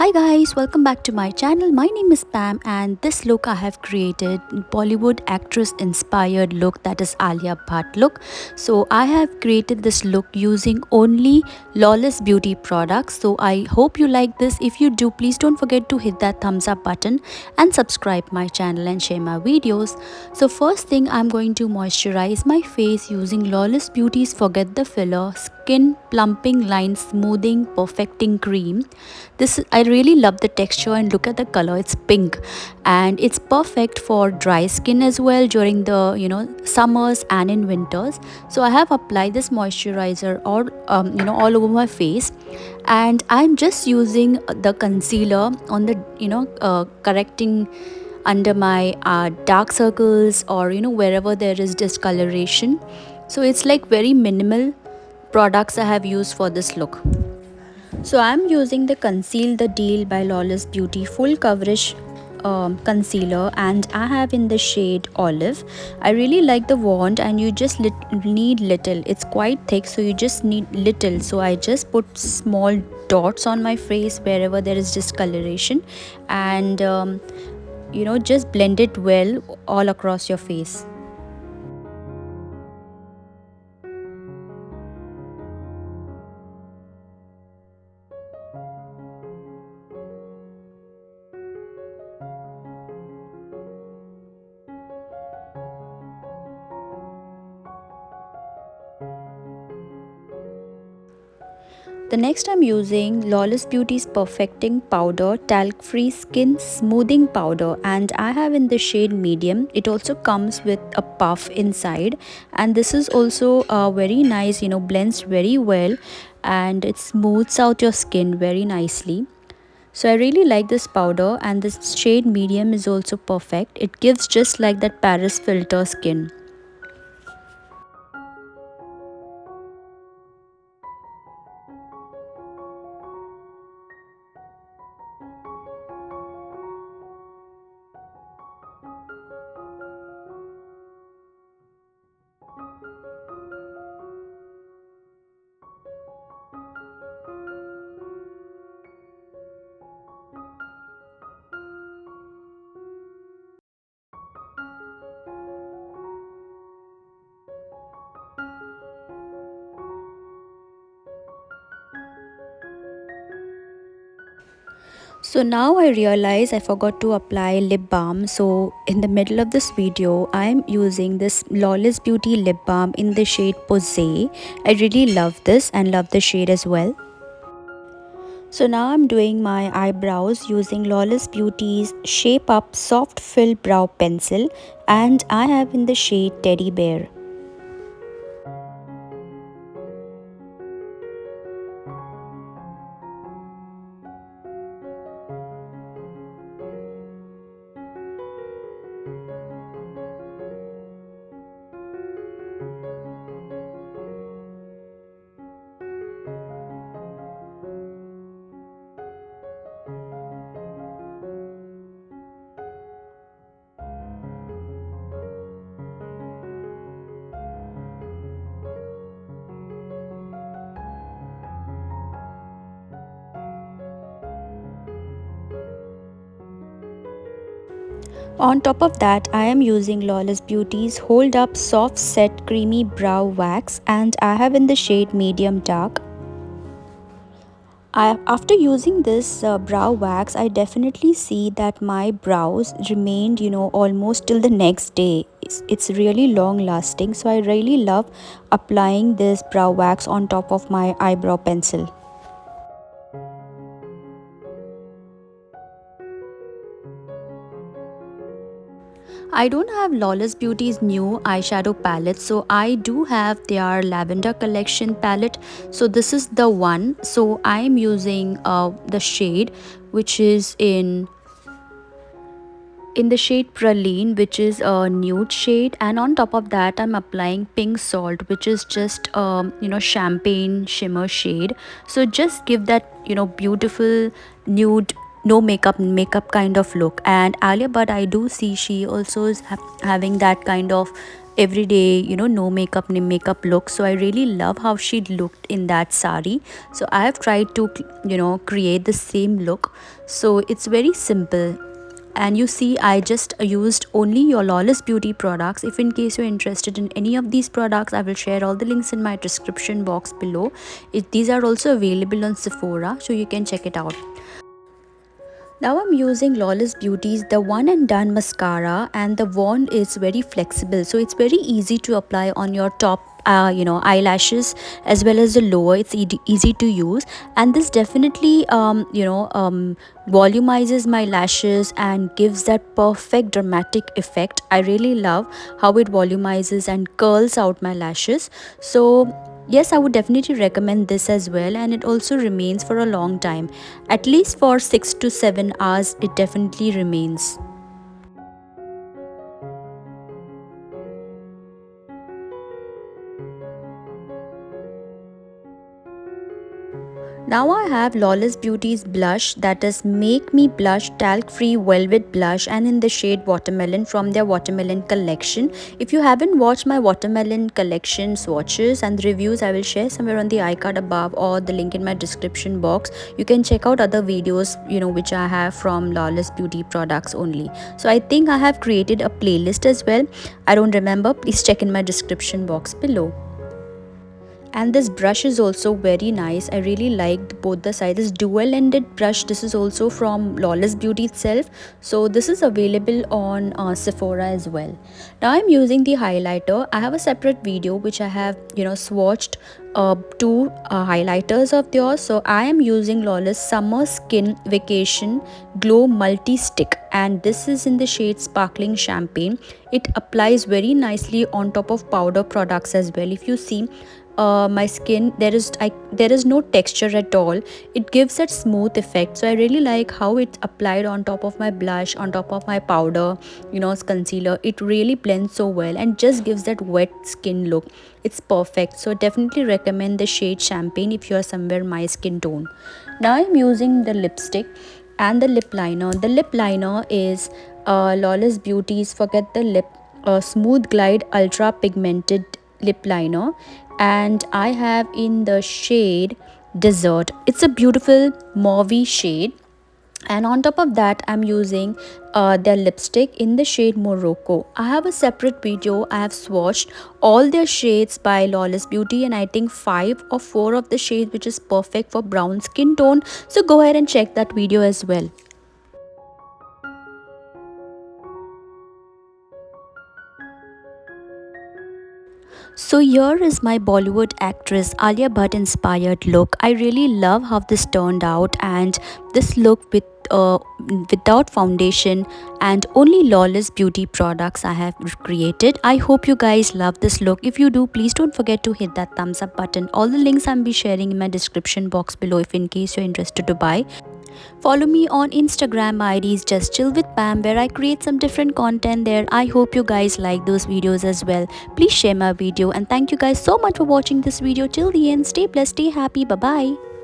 Hi guys, welcome back to my channel. My name is Pam and this look I have created Bollywood actress inspired look, that is Alia Bhatt look. So I have created this look using only Lawless beauty products. So I hope you like this. If you do, please don't forget to hit that thumbs up button and subscribe my channel and share my videos. So first thing, I'm going to moisturize my face using Lawless Beauty's Forget the Filler Skin Plumping Line Smoothing Perfecting Cream. I really love the texture and look at the color. It's pink and it's perfect for dry skin as well during the summers and in winters. So I have applied this moisturizer all over my face, and I'm just using the concealer on the correcting under my dark circles, or wherever there is discoloration. So it's like very minimal products I have used for this look. So I'm using the Conceal the Deal by Lawless Beauty full coverage concealer, and I have in the shade Olive. I really like the wand, and you just need little. It's quite thick, so you just need little. So I just put small dots on my face wherever there is discoloration, and just blend it well all across your face. The next I'm using Lawless Beauty's Perfecting Powder Talc Free Skin Smoothing Powder, and I have in the shade medium. It also comes with a puff inside, and this is also very nice, blends very well and it smooths out your skin very nicely. So I really like this powder, and this shade medium is also perfect. It gives just like that Paris filter skin. So now I realize I forgot to apply lip balm. So in the middle of this video, I am using this Lawless Beauty lip balm in the shade Pose. I really love this and love the shade as well. So now I'm doing my eyebrows using Lawless Beauty's Shape Up Soft Fill Brow Pencil, and I have in the shade Teddy Bear. On top of that, I am using Lawless Beauty's Hold Up Soft Set Creamy Brow Wax, and I have in the shade Medium Dark. After using this brow wax, I definitely see that my brows remained, almost till the next day. It's really long lasting, so I really love applying this brow wax on top of my eyebrow pencil. I don't have Lawless Beauty's new eyeshadow palette, so I do have their lavender collection palette. So this is the one. So I am using the shade which is in the shade Praline, which is a nude shade, and on top of that I'm applying Pink Salt, which is just champagne shimmer shade. So just give that beautiful nude no makeup kind of look. And Alia Bhatt, I do see she also is having that kind of everyday, no makeup, no makeup look. So I really love how she looked in that sari. So I have tried to create the same look. So it's very simple. And you see, I just used only your Lawless beauty products. If in case you're interested in any of these products, I will share all the links in my description box below. These are also available on Sephora, so you can check it out. Now I'm using Lawless Beauty's the one and done mascara, and the wand is very flexible, so it's very easy to apply on your top eyelashes as well as the lower. It's easy to use, and this definitely volumizes my lashes and gives that perfect dramatic effect. I really love how it volumizes and curls out my lashes. So yes, I would definitely recommend this as well, and it also remains for a long time. At least for 6 to 7 hours, it definitely remains. Now I have Lawless Beauty's blush, that is Make Me Blush Talc Free Velvet Blush, and in the shade Watermelon from their Watermelon collection. If you haven't watched my Watermelon collection swatches and reviews, I will share somewhere on the iCard above or the link in my description box. You can check out other videos which I have from Lawless Beauty products only. So I think I have created a playlist as well. I don't remember, please check in my description box below. And this brush is also very nice. I really liked both the sides. This dual ended brush, this is also from Lawless Beauty itself, so this is available on Sephora as well. Now I'm using the highlighter. I have a separate video which I have swatched two highlighters of yours. So I am using Lawless Summer Skin Vacation Glow Multi Stick, and this is in the shade Sparkling Champagne. It applies very nicely on top of powder products as well. If you see my skin, there is no texture at all. It gives that smooth effect, so I really like how it's applied on top of my blush, on top of my powder, concealer. It really blends so well and just gives that wet skin look. It's perfect. So definitely recommend the shade Champagne if you are somewhere my skin tone. Now I'm using the lipstick and the lip liner. The lip liner is Lawless Beauty's Forget the Lip Smooth Glide Ultra Pigmented Lip Liner, and I have in the shade Dessert. It's a beautiful mauvey shade, and on top of that I'm using their lipstick in the shade Morocco. I have a separate video. I have swatched all their shades by Lawless Beauty, and I think 5 or 4 of the shades which is perfect for brown skin tone, so go ahead and check that video as well. So here is my Bollywood actress Alia Bhatt inspired look. I really love how this turned out, and this look without foundation and only Lawless Beauty products I have created. I hope you guys love this look. If you do, please don't forget to hit that thumbs up button. All the links I'll be sharing in my description box below if in case you're interested to buy. Follow me on Instagram. My ID is Just Chill with Pam, where I create some different content there. I hope you guys like those videos as well. Please share my video, and thank you guys so much for watching this video till the end. Stay blessed, stay happy. Bye bye.